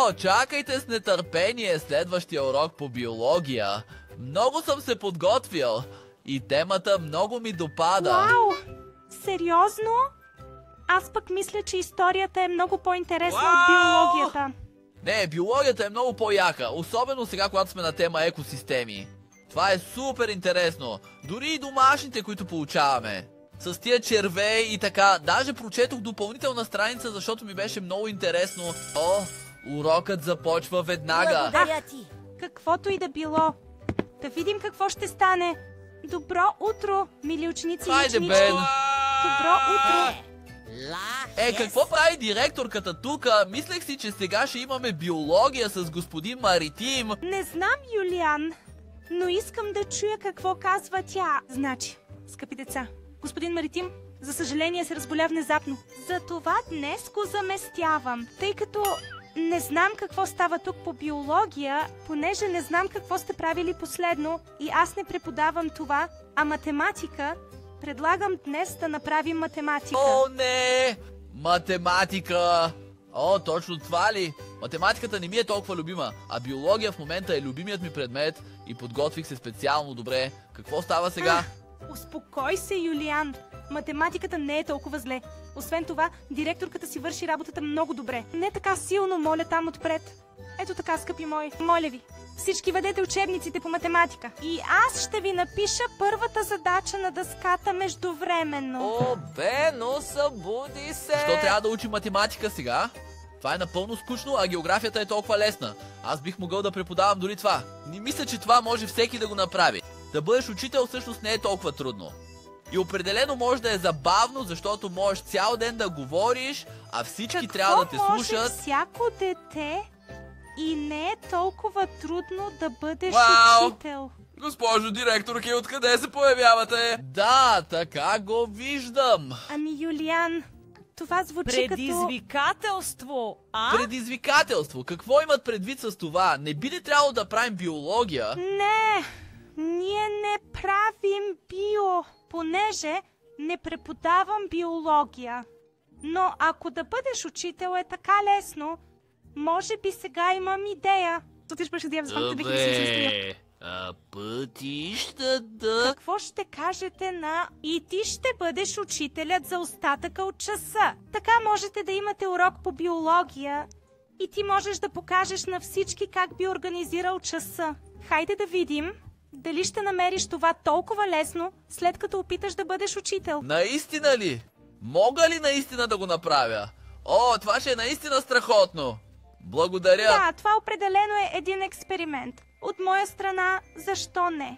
О, чакайте с нетърпение следващия урок по биология. Много съм се подготвил и темата много ми допада. Вау! Сериозно? Аз пък мисля, че историята е много по-интересна от биологията. Не, биологията е много по-яка, особено сега, когато сме на тема екосистеми. Това е супер интересно. Дори и домашните, които получаваме. С тия червеи и така. Даже прочетох допълнителна страница, защото ми беше много интересно. О, урокът започва веднага. Благодаря ти. Каквото и да било. Да видим какво ще стане. Добро утро, мили ученици и Хайде, ученички. Бен. Добро утро. Какво прави директорката тука? Мислех си, че сега ще имаме биология с господин Маритим. Не знам, Юлиан, но искам да чуя какво казва тя. Значи, скъпи деца, господин Маритим, за съжаление се разболя внезапно. Затова днес го заместявам, тъй като не знам какво става тук по биология, понеже не знам какво сте правили последно и аз не преподавам това, а математика. Предлагам днес да направим математика. О, не! Математика! О, точно това ли? Математиката не ми е толкова любима, а биология в момента е любимият ми предмет и подготвих се специално добре. Какво става сега? Успокой се, Юлиан. Математиката не е толкова зле. Освен това, директорката си върши работата много добре. Не така силно, моля, там отпред. Ето така, скъпи мои. Моля ви, всички ведете учебниците по математика. И аз ще ви напиша първата задача на дъската междувременно. О, Бено, събуди се! Защо трябва да учим математика сега? Това е напълно скучно, а географията е толкова лесна. Аз бих могъл да преподавам дори това. Не мисля, че това може всеки да го направи. Да бъдеш учител всъщност не е толкова трудно. И определено може да е забавно, защото можеш цял ден да говориш, а всички трябва да те Какво слушат. може всяко дете и не е толкова трудно да бъдеш Вау! учител? Госпожо директорки, откъде се появявате? Да, така го виждам. Ами, Юлиан, това звучи като... Предизвикателство, а? Предизвикателство. Какво имат предвид с това? Не би ли трябвало да правим биология? Не, ние не правим био, понеже не преподавам биология. Но ако да бъдеш учител е така лесно, може би сега имам идея. Отиш беше да я възвам тебе Добре, пътищата... Какво ще кажете на и ти ще бъдеш учителят за остатъка от часа? Така можете да имате урок по биология и ти можеш да покажеш на всички как би организирал часа. Хайде да видим дали ще намериш това толкова лесно, след като опиташ да бъдеш учител. Наистина ли? Мога ли наистина да го направя? О, това ще е наистина страхотно. Благодаря. Да, това определено е един експеримент. От моя страна, защо не?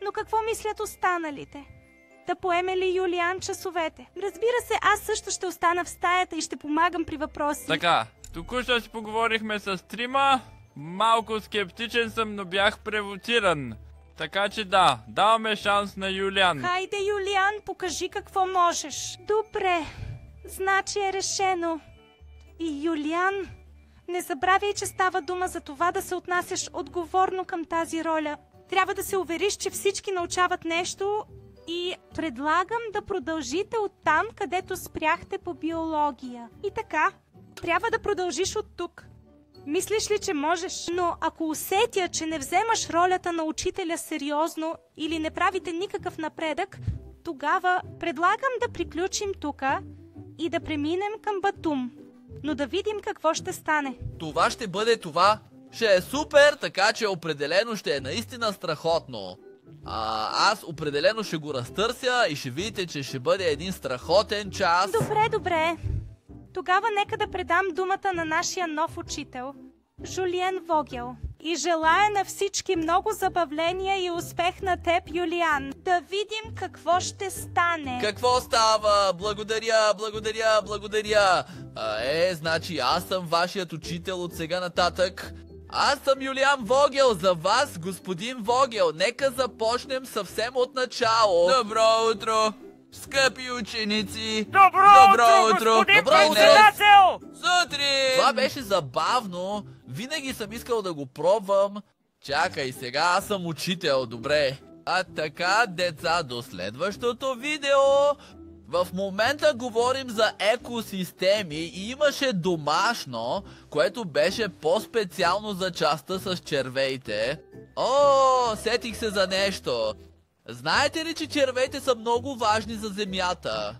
Но какво мислят останалите? Да поеме ли Юлиан часовете? Разбира се, аз също ще остана в стаята и ще помагам при въпроси. Така, току-що си поговорихме с трима. Малко скептичен съм, но бях превотиран. Така че да, даваме шанс на Юлиан. Хайде, Юлиан, покажи какво можеш. Добре, значи е решено. И Юлиан, не забравяй, че става дума за това да се отнасяш отговорно към тази роля. Трябва да се увериш, че всички научават нещо и предлагам да продължите оттам, където спряхте по биология. И така, трябва да продължиш от тук. Мислиш ли, че можеш? Но ако усетя, че не вземаш ролята на учителя сериозно или не правите никакъв напредък, тогава предлагам да приключим тука и да преминем към Батум. Но да видим какво ще стане. Това ще бъде това. Ще е супер, така че определено ще е наистина страхотно. Аз определено ще го разтърся и ще видите, че ще бъде един страхотен час. Добре, добре. Тогава нека да предам думата на нашия нов учител, Жулиен Вогел. И желая на всички много забавления и успех на теб, Юлиан. Да видим какво ще стане. Какво става? Благодаря, благодаря, благодаря. Значи аз съм вашият учител от сега нататък. Аз съм Юлиан Вогел, за вас, господин Вогел. Нека започнем съвсем от начало. Добро утро, скъпи ученици! Добро утро, господин Добро утро. председател! Сутрин! Това беше забавно. Винаги съм искал да го пробвам. Чакай, сега аз съм учител, добре. А така, деца, до следващото видео. В момента говорим за екосистеми и имаше домашно, което беше по-специално за частта с червеите. О, сетих се за нещо. Знаете ли, че червеите са много важни за земята?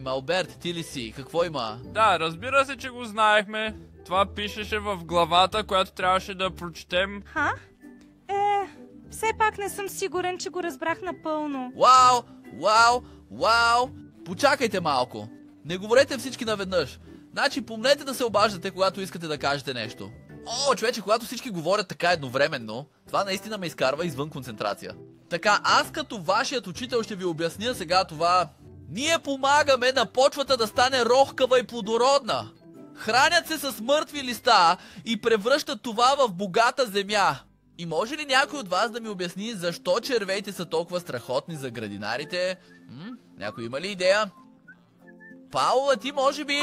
Алберт, ти ли си? Какво има? Да, разбира се, че го знаехме. Това пишеше в главата, която трябваше да прочетем. Все пак не съм сигурен, че го разбрах напълно. Вау! Почакайте малко. Не говорете всички наведнъж. Значи, помнете да се обаждате, когато искате да кажете нещо. Човече, когато всички говорят така едновременно, това наистина ме изкарва извън концентрация. Така, аз като вашият учител ще ви обясня сега това. Ние помагаме на почвата да стане рохкава и плодородна. Хранят се с мъртви листа и превръщат това в богата земя. И може ли някой от вас да ми обясни защо червеите са толкова страхотни за градинарите? Някой има ли идея? Паула, ти може би?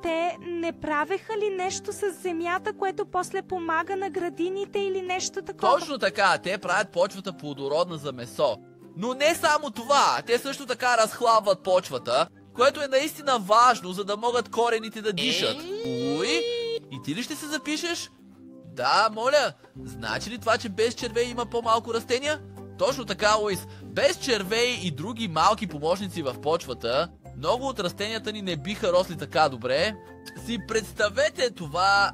Те не правеха ли нещо с земята, което после помага на градините или нещо такова? Точно така, те правят почвата плодородна за месо. Но не само това, те също така разхлабват почвата, което е наистина важно, за да могат корените да дишат. И ти ли ще се запишеш? Да, моля. Значи ли това, че без червеи има по-малко растения? Точно така, Луис. Без червеи и други малки помощници в почвата, много от растенията ни не биха росли така добре. Си представете това.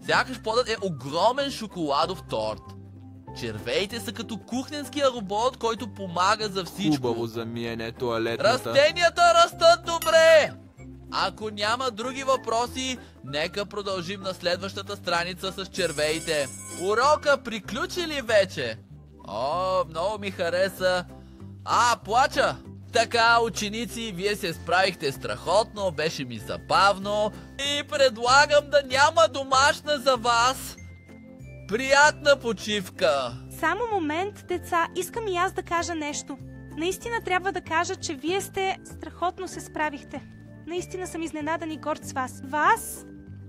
Сякаш подът е огромен шоколадов торт. Червеите са като кухненския робот, който помага за всичко. Хубаво за миене тоалетната. Растенията растат добре! Ако няма други въпроси, нека продължим на следващата страница с червеите. Урока приключи ли вече? Много ми хареса. Плача! Така, ученици, вие се справихте страхотно, беше ми забавно и предлагам да няма домашна за вас. Приятна почивка! Само момент, деца, искам и аз да кажа нещо. Наистина трябва да кажа, че вие страхотно се справихте. Наистина съм изненадан и горд с вас.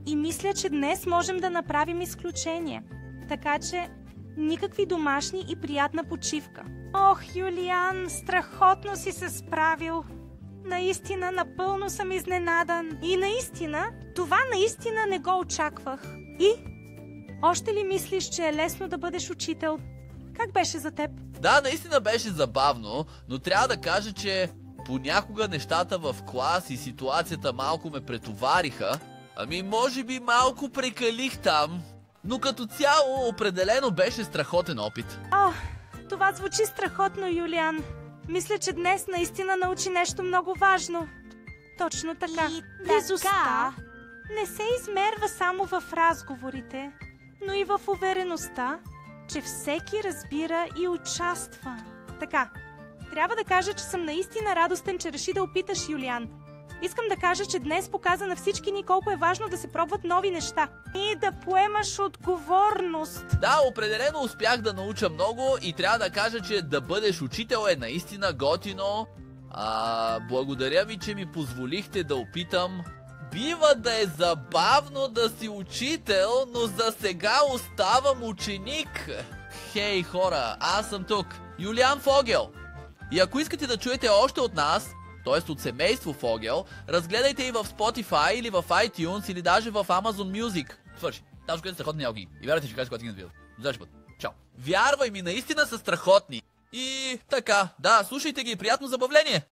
И мисля, че днес можем да направим изключение. Така че, никакви домашни и приятна почивка. Юлиан, страхотно си се справил. Наистина, напълно съм изненадан. И наистина, това наистина не го очаквах. И още ли мислиш, че е лесно да бъдеш учител? Как беше за теб? Да, наистина беше забавно, но трябва да кажа, че понякога нещата в клас и ситуацията малко ме претовариха. Може би малко прекалих там. Но като цяло определено беше страхотен опит. Това звучи страхотно, Юлиан. Мисля, че днес наистина научи нещо много важно. Точно така. Близостта не се измерва само в разговорите, но и в увереността, че всеки разбира и участва. Така, трябва да кажа, че съм наистина радостен, че реши да опиташ, Юлиан. Искам да кажа, че днес показа на всички ни колко е важно да се пробват нови неща и да поемаш отговорност. Да, определено успях да науча много и трябва да кажа, че да бъдеш учител е наистина готино. Благодаря ви, че ми позволихте да опитам. Бива да е забавно да си учител, но за сега оставам ученик. Хей, хора, аз съм тук, Юлиан Фогел. И ако искате да чуете още от нас, т.е. от семейство Фогел, разгледайте и в Spotify или в iTunes или даже в Amazon Music. Свърши, там ще страхотни алги. И вярвайте, че кажа, когато ги надвидат. До следващия път. Чао. Вярвай ми, наистина са страхотни. И така, да, слушайте ги, приятно забавление.